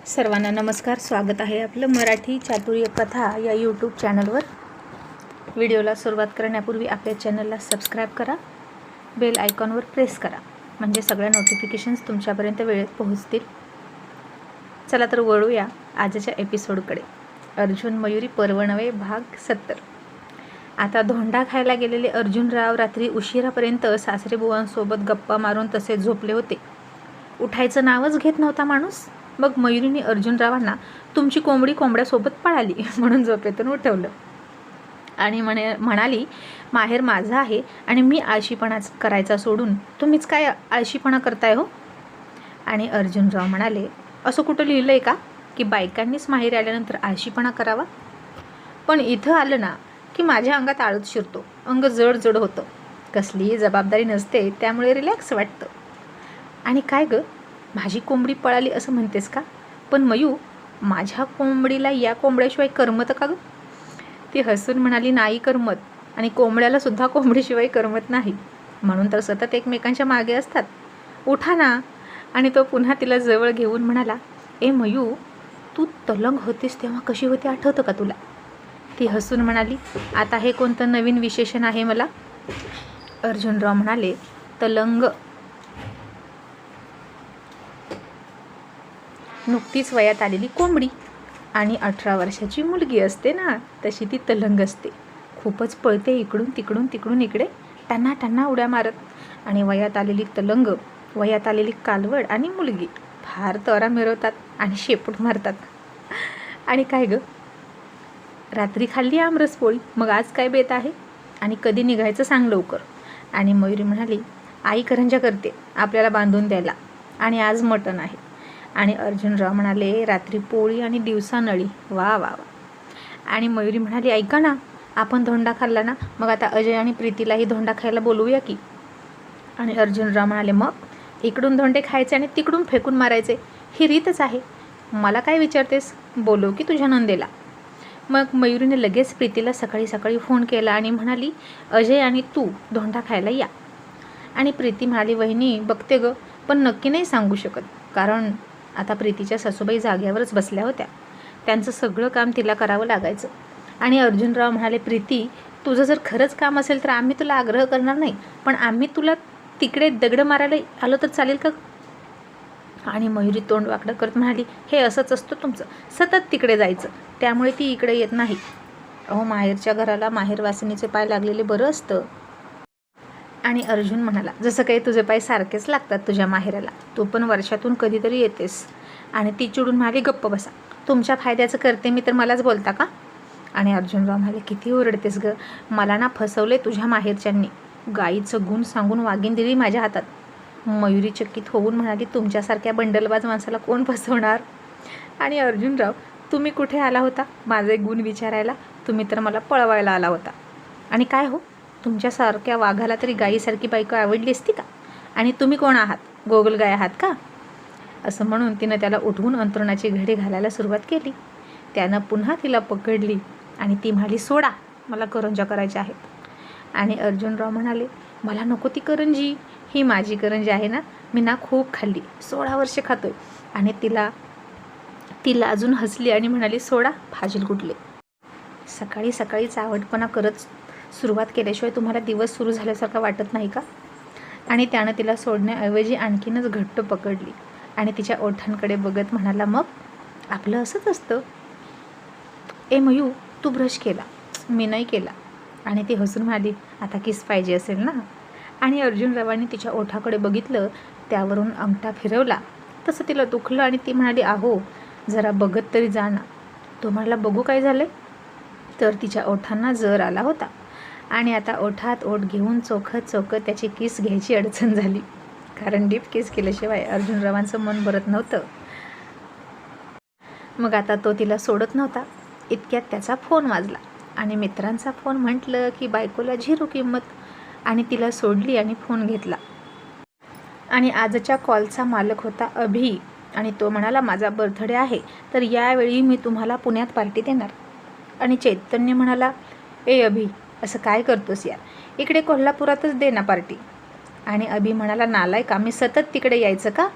सर्वांना नमस्कार. स्वागत आहे आपलं मराठी चातुर्य कथा या यूट्यूब चॅनलवर. व्हिडिओला सुरुवात करण्यापूर्वी आपल्या चॅनलला सबस्क्राईब करा, बेल आयकॉनवर प्रेस करा, म्हणजे सगळ्या नोटिफिकेशन्स तुमच्यापर्यंत वेळेत पोहोचतील. चला तर वळूया आजच्या एपिसोडकडे. अर्जुन मयुरी पर्व 9 भाग 70. आता धोंडा खायला गेलेले अर्जुनराव रात्री उशिरापर्यंत सासरेबुवांसोबत गप्पा मारून तसे झोपले होते. उठायचं नावच घेत नव्हता माणूस. मग मयुरीने अर्जुनरावांना तुमची कोंबडी कोंबड्यासोबत पळाली म्हणून झोपेतून उठवलं आणि म्हणाली, माहेर माझं आहे आणि मी आळशीपणा करायचा सोडून तुम्हीच काय आळशीपणा करताय हो. आणि अर्जुनराव म्हणाले, असं कुठं लिहिलं आहे का की बायकांनीच माहेर आल्यानंतर आळशीपणा करावा? पण इथं आलं ना की माझ्या अंगात आळस शिरतो, अंग जड जड होतं. कसलीही जबाबदारी नसते त्यामुळे रिलॅक्स वाटतं. आणि काय गं, माझी कोंबडी पळाली असं म्हणतेस का? पण मयू, माझ्या कोंबडीला या कोंबड्याशिवाय करमत का गं? ती हसून म्हणाली, नाही करमत, आणि कोंबड्याला सुद्धा कोंबडीशिवाय करमत नाही, म्हणून तर सतत एकमेकांच्या मागे असतात. उठा ना. आणि तो पुन्हा तिला जवळ घेऊन म्हणाला, ए मयू, तू तलंग होतीस तेव्हा कशी होती आठवतं का तुला? ती हसून म्हणाली, आता हे कोणतं नवीन विशेषण आहे मला? अर्जुनराव म्हणाले, तलंग नुकतीच वयात आलेली कोंबडी आणि 18 वर्षाची मुलगी असते ना, तशी ती तलंग असते. खूपच पळते, इकडून तिकडून तिकडून इकडे टन्ना टन्ना उड्या मारत. आणि वयात आलेली तलंग, वयात आलेली कालवड आणि मुलगी फार तोरा मिरवतात आणि शेपूट मारतात. आणि काय गं, रात्री खाल्ली आमरस पोळी, मग आज काय बेत आहे आणि कधी निघायचं सांग लवकर. आणि मयुरी म्हणाली, आई करंजा करते आपल्याला बांधून द्यायला, आणि आज मटण आहे. आणि अर्जुनराव म्हणाले, रात्री पोळी आणि दिवसा नळी, वा वा वा. आणि मयुरी म्हणाली, ऐका ना, आपण धोंडा खाल्ला ना, मग आता अजय आणि प्रीतीलाही धोंडा खायला बोलवूया की. आणि अर्जुनराव म्हणाले, मग इकडून धोंडे खायचे आणि तिकडून फेकून मारायचे, ही रीतच आहे. मला काय विचारतेस, बोलव की तुझ्या नंदेला. मग मयुरीने लगेच प्रीतीला सकाळी सकाळी फोन केला आणि म्हणाली, अजय आणि तू धोंडा खायला या. आणि प्रीती म्हणाली, वहिनी बघते गं, पण नक्की नाही सांगू शकत, कारण आता प्रीतीच्या सासूबाई जाग्यावरच बसल्या होत्या, त्यांचं सगळं काम तिला करावं लागायचं. आणि अर्जुनराव म्हणाले, प्रीती, तुझं जर खरंच काम असेल तर आम्ही तुला आग्रह करणार नाही, पण आम्ही तुला तिकडे दगड मारायला आलो तर चालेल का? आणि मयुरी तोंड वाकडं करत म्हणाली, हे असंच असतं तुमचं, सतत तिकडे जायचं, त्यामुळे ती इकडे येत नाही. अहो, माहेरच्या घराला माहेरवासिनीचे पाय लागलेले बरं असतं. आणि अर्जुन म्हणाला, जसं काही तुझे पाय सारखेच लागतात तुझ्या माहेराला, तू पण वर्षातून कधीतरी येतेस. आणि ती चिडून म्हणाली, गप्प बसा, तुमच्या फायद्याचं करते मी तर मलाच बोलता का? आणि अर्जुनराव म्हणाले, किती ओरडतेस गं, मला ना फसवले तुझ्या माहेरच्यांनी, गाईचं गुण सांगून वागीन दिली माझ्या हातात. मयुरी चकित होऊन म्हणाली, तुमच्यासारख्या बंडलबाज माणसाला कोण फसवणार? आणि अर्जुनराव, तुम्ही कुठे आला होता माझे गुण विचारायला? तुम्ही तर मला पळवायला आला होता. आणि काय हो, तुमच्यासारख्या वाघाला तरी गाईसारखी बायको आवडली असती का? आणि तुम्ही कोण आहात, गोगलगाय आहात का? असं म्हणून तिनं त्याला उठवून अंथरुणाची घडी घालायला सुरुवात केली. त्यानं पुन्हा तिला पकडली आणि ती म्हणाली, सोडा, मला करंजा करायच्या आहेत. आणि अर्जुनराव म्हणाले, मला नको ती करंजी, ही माझी करंजी आहे ना, मी ना खूप खाल्ली, 16 वर्ष खातोय. आणि तिला अजून हसली आणि म्हणाली, सोडा, फाजील कुठले. सकाळी सकाळी चावटपणा करत सुरुवात केल्याशिवाय तुम्हाला दिवस सुरू झाल्यासारखं वाटत नाही का? आणि त्यानं तिला सोडण्याऐवजी आणखीनच घट्ट पकडली आणि तिच्या ओठांकडे बघत म्हणाला, मग आपलं असंच असतं. ए मयू, तू ब्रश केला, मी नाही केला. आणि ती हसून म्हणाली, आता किस पाहिजे असेल ना? आणि अर्जुनरावांनी तिच्या ओठाकडे बघितलं, त्यावरून अंगठा फिरवला. तसं तिला दुखलं आणि ती म्हणाली, अहो जरा बघत तरी जा ना. तुम्हाला बघू काय झालं? तर तिच्या ओठांना जर आला होता आणि आता ओठात ओठ घेऊन चोखत चोखत त्याची किस घ्यायची अडचण झाली, कारण डीप किस केल्याशिवाय अर्जुनरावांचं मन भरत नव्हतं. मग आता तो तिला सोडत नव्हता. इतक्यात त्याचा फोन वाजला आणि मित्रांचा फोन म्हटलं की बायकोला झिरो किंमत. आणि तिला सोडली आणि फोन घेतला. आणि आजच्या कॉलचा मालक होता अभि, आणि तो म्हणाला, माझा बर्थडे आहे तर यावेळी मी तुम्हाला पुण्यात पार्टी देणार. आणि चैतन्य म्हणाला, ए अभि, असं काय करतोस यार, इकडे कोल्हापुरातच दे ना पार्टी. आणि अभि म्हणाला, नालायका, मी सतत तिकडे यायचं का?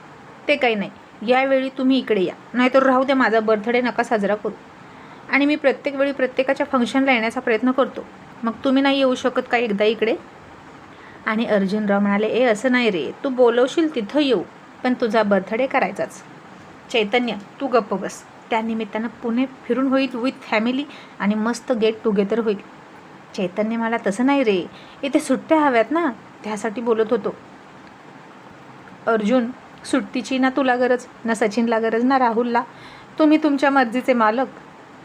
ते काही नाही, यावेळी तुम्ही इकडे या, नाहीतर राहू द्या, माझा बर्थडे नका साजरा करू. आणि मी प्रत्येक वेळी प्रत्येकाच्या फंक्शनला येण्याचा प्रयत्न करतो, मग तुम्ही नाही येऊ शकत का एकदा इकडे? आणि अर्जुनराव म्हणाले, ए असं नाही रे, तू बोलवशील तिथं येऊ, पण तुझा बर्थडे करायचाच. चैतन्य तू गप्प बस, त्यानिमित्तानं पुणे फिरून होईल विथ फॅमिली आणि मस्त गेट टुगेदर होईल. चैतन्य मला तसं नाही रे, इथे सुट्ट्या हव्यात ना, त्यासाठी बोलत होतो. अर्जुन, सुट्टीची ना तुला गरज, ना सचिनला गरज, ना राहुलला. तुम्ही तुमच्या मर्जीचे मालक.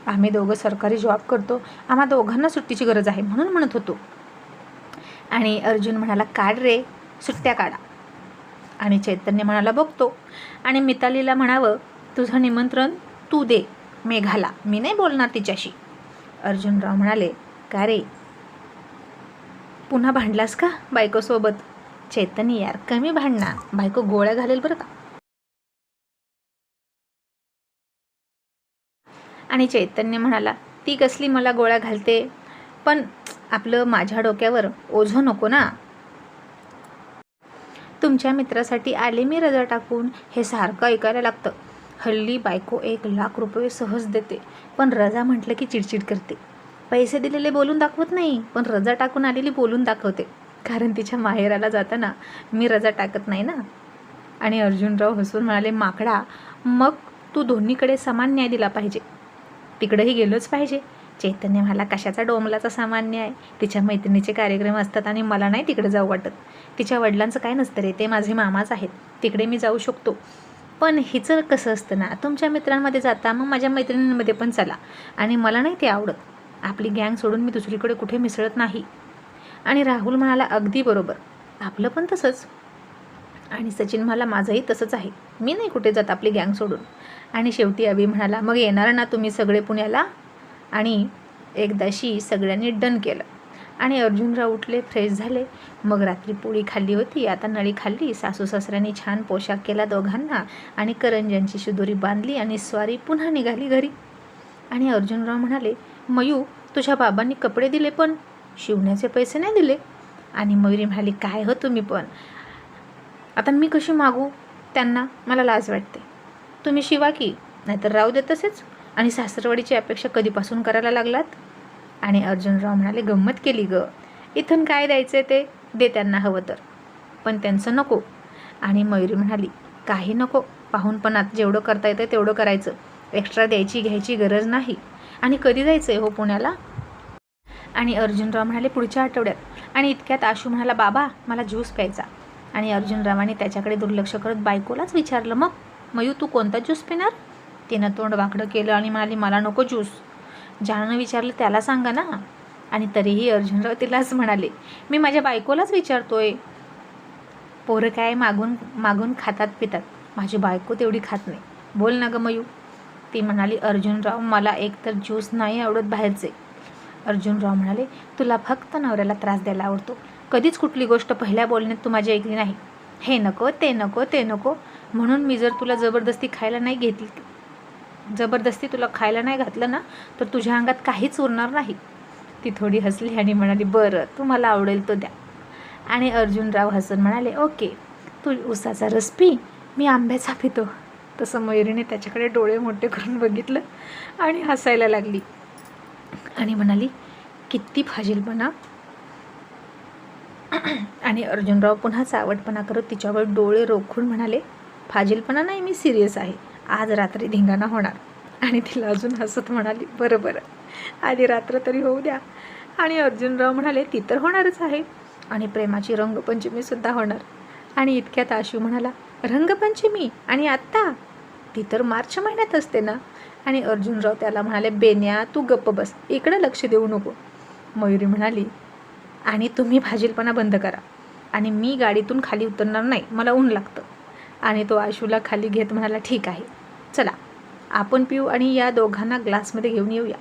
आम्ही दोघं सरकारी जॉब करतो, आम्हा दोघांना सुट्टीची गरज आहे म्हणून म्हणत होतो. आणि अर्जुन म्हणाला, काढ रे, सुट्ट्या काढा. आणि चैतन्य म्हणाला, बघतो. आणि मितालीला म्हणावं, तुझं निमंत्रण तू दे मेघाला, मी नाही बोलणार तिच्याशी. अर्जुनराव म्हणाले, का रे, पुन्हा भांडलास का बायकोसोबत? चैतन्य, यार कमी भांडणार, बायको गोळ्या घालेल बरं का. आणि चैतन्य म्हणाला, ती कसली मला गोळ्या घालते, पण आपलं माझ्या डोक्यावर ओझं नको ना. तुमच्या मित्रासाठी आले मी रजा टाकून, हे सारखं ऐकायला लागतं. हल्ली बायको 1,00,000 रुपये सहज देते, पण रजा म्हटलं की चिडचिड करते. पैसे दिलेले बोलून दाखवत नाही, पण रजा टाकून आलेली बोलून दाखवते, कारण तिच्या माहेराला जाताना मी रजा टाकत नाही ना. आणि अर्जुनराव हसून म्हणाले, माकडा, मग तू दोन्हीकडे समान न्याय दिला पाहिजे, तिकडेही गेलोच पाहिजे. चैतन्य म्हणाला, कशाचा डोंबलाचा समान न्याय, तिच्या मैत्रिणीचे कार्यक्रम असतात आणि मला नाही तिकडे जाऊ वाटत. तिच्या वडिलांचं काय नसतं रे, ते माझे मामाच आहेत, तिकडे मी जाऊ शकतो. पण हिचं कसं असतं ना, तुमच्या मित्रांमध्ये जाता, मग माझ्या मैत्रिणींमध्ये पण चला, आणि मला नाही ते आवडत. आपली गँग सोडून मी दुसरीकडे कुठे मिसळत नाही. आणि राहुल म्हणाला, अगदी बरोबर, आपलं पण तसंच. आणि सचिन म्हणाला, माझंही तसंच आहे, मी नाही कुठे जात आपली गँग सोडून. आणि शेवटी अभि म्हणाला, मग येणार ना तुम्ही सगळे पुण्याला? आणि एकदाशी सगळ्यांनी डन केलं. आणि अर्जुनराव उठले, फ्रेश झाले. मग रात्री पोळी खाल्ली होती, आता नळी खाल्ली. सासू सासऱ्यांनी छान पोशाख केला दोघांना, आणि करंज्यांची शिदोरी बांधली, आणि स्वारी पुन्हा निघाली घरी. आणि अर्जुनराव म्हणाले, मयू, तुझ्या बाबांनी कपडे दिले पण शिवण्याचे पैसे नाही दिले. आणि मयुरी म्हणाली, काय हो तुम्ही पण, आता मी कशी मागू त्यांना, मला लाज वाटते. तुम्ही शिवा की, नाहीतर राहू दे तसेच. आणि सासरवाडीची अपेक्षा कधीपासून करायला लागलात? आणि अर्जुनराव म्हणाले, गंमत केली ग, इथून काय द्यायचं ते दे त्यांना हवं तर, पण त्यांचं नको. आणि मयुरी म्हणाली, काही नको, पाहूनपणात जेवढं करता येतं तेवढं करायचं, एक्स्ट्रा द्यायची घ्यायची गरज नाही. आणि कधी जायचं आहे हो पुण्याला? आणि अर्जुनराव म्हणाले, पुढच्या आठवड्यात. आणि इतक्यात आशू म्हणाला, बाबा मला ज्यूस प्यायचा. आणि अर्जुनरावांनी त्याच्याकडे दुर्लक्ष करत बायकोलाच विचारलं, मग मयू तू कोणता ज्यूस पिणार? तिनं तोंड वाकडं केलं आणि म्हणाली, मला नको ज्यूस. ज्यानं विचारलं त्याला सांगा ना. आणि तरीही अर्जुनराव तिलाच म्हणाले, मी माझ्या बायकोलाच विचारतोय. पोरं काय मागून मागून खातात पितात, माझी बायको तेवढी खात नाही, बोल ना ग मयू. ती म्हणाली, अर्जुनराव मला एकतर ज्यूस नाही आवडत बाहेरचे. अर्जुनराव म्हणाले, तुला फक्त नवऱ्याला त्रास द्यायला आवडतो, कधीच कुठली गोष्ट पहिल्या बोलण्यात तू माझी ऐकली नाही. हे नको ते नको ते नको, म्हणून मी जर तुला जबरदस्ती तुला खायला नाही घातलं ना, तर तुझ्या अंगात काहीच उरणार नाही. ती थोडी हसली आणि म्हणाली, बरं तुम्हाला आवडेल तो द्या. आणि अर्जुनराव हसून म्हणाले, ओके, तू उसाचा रस पी, मी आंब्याचा पितो. तसं मयुरीने त्याच्याकडे डोळे मोठे करून बघितलं आणि हसायला लागली आणि म्हणाली, किती फाजीलपणा. आणि अर्जुनराव पुन्हा चावटपणा करत तिच्यावर डोळे रोखून म्हणाले, फाजीलपणा नाही, मी सिरियस आहे, आज रात्री धिंगाणा होणार. आणि तिला अजून हसत म्हणाली, बरं बरं, आधी रात्र तरी होऊ द्या. आणि अर्जुनराव म्हणाले, ती तर होणारच आहे, आणि प्रेमाची रंगपंचमीसुद्धा होणार. आणि इतक्यात आशू म्हणाला, रंगपंचमी आणि आत्ता? ती तर मार्च महिन्यात असते ना. आणि अर्जुनराव त्याला म्हणाले, बेन्या तू गप्प बस, इकडं लक्ष देऊ नको. मयुरी म्हणाली, आणि तुम्ही फाजीलपणा बंद करा, आणि मी गाडीतून खाली उतरणार नाही, मला ऊन लागतं. आणि तो आशूला खाली घेत म्हणाला, ठीक आहे, चला आपण पिऊ आणि या दोघांना ग्लासमध्ये घेऊन येऊया.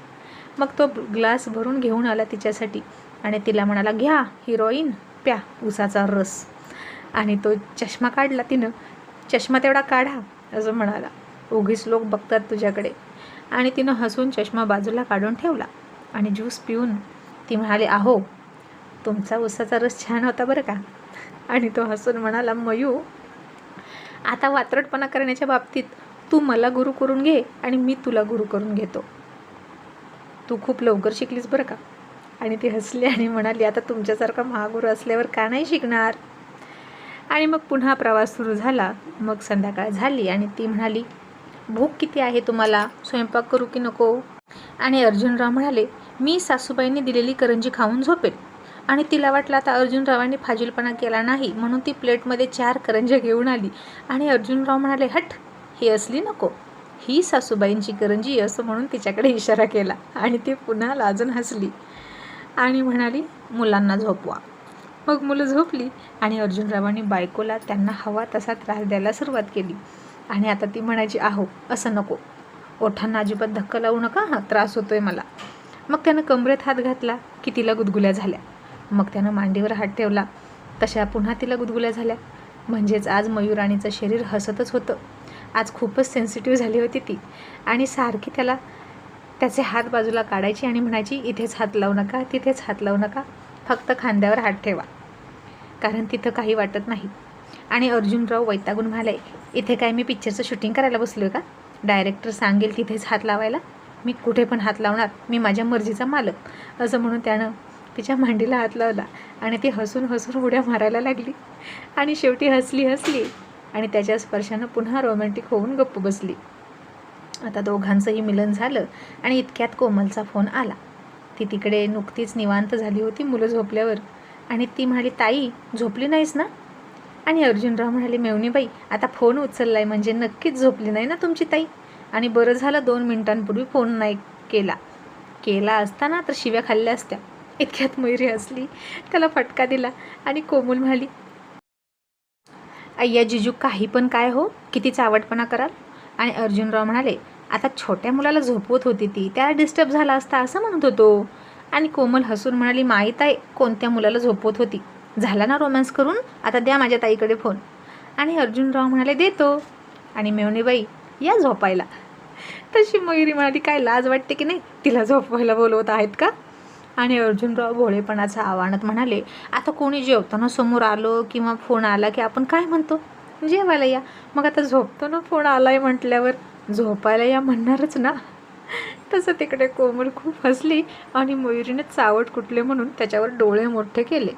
मग तो ग्लास भरून घेऊन आला तिच्यासाठी आणि तिला म्हणाला, घ्या हिरोईन, प्या उसाचा रस. आणि तो चष्मा काढला तिनं, चष्मा तेवढा काढा असं म्हणाला, उगीच लोक बघतात तुझ्याकडे. आणि तिनं हसून चष्मा बाजूला काढून ठेवला. आणि ज्यूस पिऊन ती म्हणाली, आहो तुमचा उसाचा रस छान होता बरं का. आणि तो हसून म्हणाला, मयू आता वात्रटपणा करण्याच्या बाबतीत तू मला गुरु करून घे आणि मी तुला गुरु करून घेतो. तू खूप लवकर शिकलीस बरं का. आणि ती हसली आणि म्हणाली, आता तुमच्यासारखा महागुरू असल्यावर का नाही शिकणार. आणि मग पुन्हा प्रवास सुरू झाला. मग संध्याकाळ झाली आणि ती म्हणाली, भूक किती आहे तुम्हाला, स्वयंपाक करू की नको. आणि अर्जुनराव म्हणाले, मी सासूबाईंनी दिलेली करंजी खाऊन झोपेल. आणि तिला वाटलं आता अर्जुनरावांनी फाजीलपणा केला नाही म्हणून ती प्लेटमध्ये 4 करंज्या घेऊन आली. आणि अर्जुनराव म्हणाले, हट, ही असली नको, ही सासूबाईंची करंजी असं म्हणून तिच्याकडे इशारा केला. आणि ती पुन्हा लाजून हसली आणि म्हणाली, मुलांना झोपवा. मग मुलं झोपली आणि अर्जुनरावांनी बायकोला त्यांना हवा तसा त्रास द्यायला सुरुवात केली. आणि आता ती म्हणायची, आहो असं नको, ओठांना अजिबात धक्का लावू नका, हा त्रास होतोय मला. मग त्यानं कमरेत हात घातला की तिला गुदगुल्या झाल्या. मग त्यानं मांडीवर हात ठेवला तशा पुन्हा तिला गुदगुल्या झाल्या. म्हणजेच आज मयुराणीचं शरीर हसतच होतं. आज खूपच सेन्सिटिव्ह झाली होती ती. आणि सारखी त्याला त्याचे हात बाजूला काढायची आणि म्हणायची, इथेच हात लावू नका, तिथेच हात लावू नका, फक्त खांद्यावर हात ठेवा, कारण तिथं काही वाटत नाही. आणि अर्जुनराव वैतागून म्हणाले, इथे काय मी पिक्चरचं शूटिंग करायला बसलो आहे का. डायरेक्टर सांगेल तिथेच हात लावायला, मी कुठे पण हात लावणार, मी माझ्या मर्जीचा मालक. असं म्हणून त्यानं तिच्या मांडीला हात लावला आणि ती हसून हसून उड्या मारायला लागली. आणि शेवटी हसली आणि त्याच्या स्पर्शानं पुन्हा रोमॅन्टिक होऊन गप्प बसली. आता दोघांचंही मिलन झालं आणि इतक्यात कोमलचा फोन आला. ती तिकडे नुकतीच निवांत झाली होती मुलं झोपल्यावर. आणि ती म्हणाली, ताई झोपली नाहीस ना. आणि अर्जुनराव म्हणाले, मेवणीबाई आता फोन उचललाय म्हणजे नक्कीच झोपली नाही ना तुमची ताई. आणि बरं झालं 2 मिनिटांपूर्वी फोन नाही केला असता ना तर शिव्या खाल्ल्या असत्या. इतक्यात मयुरी हसली, त्याला फटका दिला आणि कोमल म्हणाली, अय्या जिजू काही पण काय हो, किती चावटपणा कराल. आणि अर्जुनराव म्हणाले, आता छोट्या मुलाला झोपवत होती ती, त्याला डिस्टर्ब झाला असता असं म्हणत होतो. आणि कोमल हसून म्हणाली, माहीत आहे कोणत्या मुलाला झोपवत होती, झाला ना रोमॅन्स करून, आता द्या माझ्या ताईकडे फोन. आणि अर्जुनराव म्हणाले, देतो. आणि मेवणीबाई या झोपायला. तशी मयुरी म्हणाली, काय लाज वाटते की नाही, तिला झोपवायला बोलवत आहेत का. आणि अर्जुनराव भोळेपणाचा आव्हानात म्हणाले, आता कोणी जेवताना समोर आलं किंवा फोन आला की आपण काय म्हणतो, जेवायला या. मग आता झोपताना फोन आलाय म्हटल्यावर झोपायला या म्हणणारच ना. तसं तिकडे कोमल खूप हसली आणि मयुरीने चावट कुटले म्हणून त्याच्यावर डोळे मोठे केले.